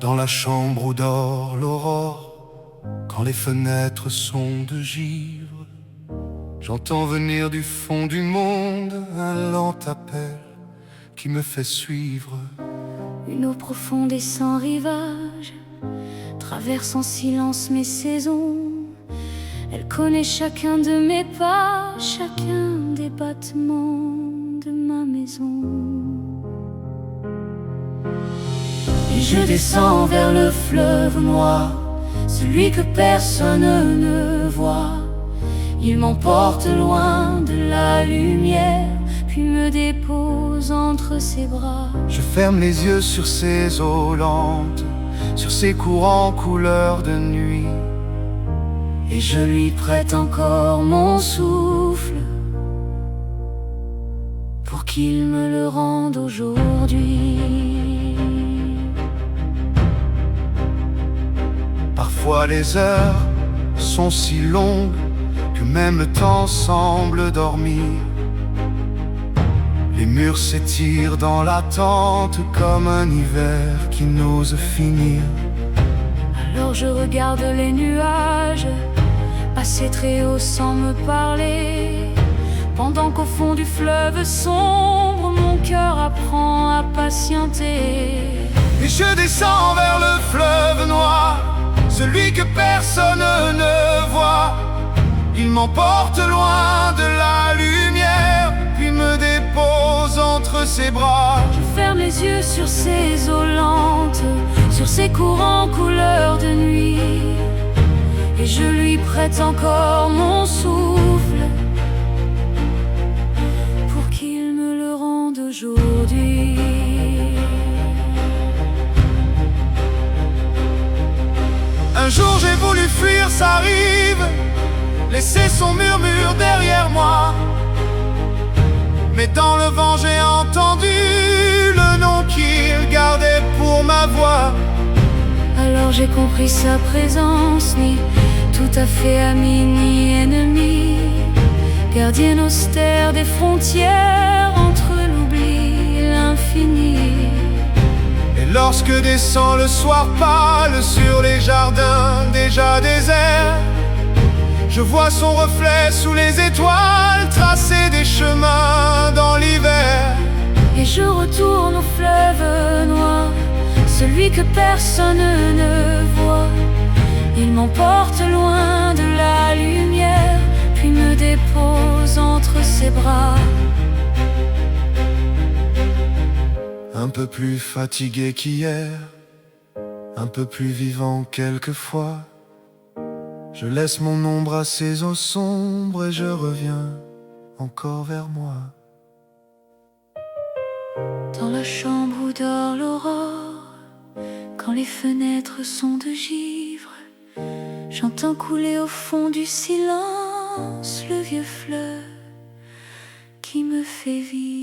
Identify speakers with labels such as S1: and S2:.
S1: Dans la chambre où dort l'aurore, quand les fenêtres sont de givre, j'entends venir du fond du monde un lent appel qui me fait suivre.
S2: Une eau profonde et sans rivage traverse en silence mes saisons. Elle connaît chacun de mes pas, chacun des battements de ma maison. Et je descends vers le fleuve noir, celui que personne ne voit. Il m'emporte loin de la lumière, puis me dépose entre ses bras.
S1: Je ferme les yeux sur ces eaux lentes, sur ces courants couleur de nuit,
S2: et je lui prête encore mon souffle pour qu'il me le rende aujourd'hui.
S1: Parfois les heures sont si longues que même le temps semble dormir. Les murs s'étirent dans l'attente comme un hiver qui n'ose finir.
S2: Alors je regarde les nuages passer très haut sans me parler, pendant qu'au fond du fleuve sombre mon cœur apprend à patienter.
S1: Et je descends vers le fleuve noir, celui que personne ne voit. Il m'emporte loin de la lumière, puis me dépose entre ses bras.
S2: Je ferme les yeux sur ces eaux lentes, sur ces courants couleur de nuit, et je lui prête encore mon souffle pour qu'il me le rende aujourd'hui.
S1: Un jour j'ai voulu fuir sa rive, laisser son murmure derrière moi. Mais dans le vent j'ai entendu le nom qu'il gardait pour ma voix.
S2: Alors j'ai compris sa présence, ni tout à fait ami ni ennemi, gardienne austère des frontières entre l'oubli et l'infini.
S1: Et lorsque descend le soir pâle sur les jardins déjà déserts, je vois son reflet sous les étoiles tracer des chemins dans l'hiver.
S2: Et je retourne au fleuve noir, celui que personne ne voit. Il m'emporte loin de la lumière, puis me dépose entre ses bras.
S1: Un peu plus fatigué qu'hier, un peu plus vivant quelquefois. Je laisse mon ombre à ces eaux sombres et je reviens encore vers moi.
S2: Dans la chambre où dort l'aurore, quand les fenêtres sont de givre, j'entends couler au fond du silence le vieux fleuve qui me fait vivre.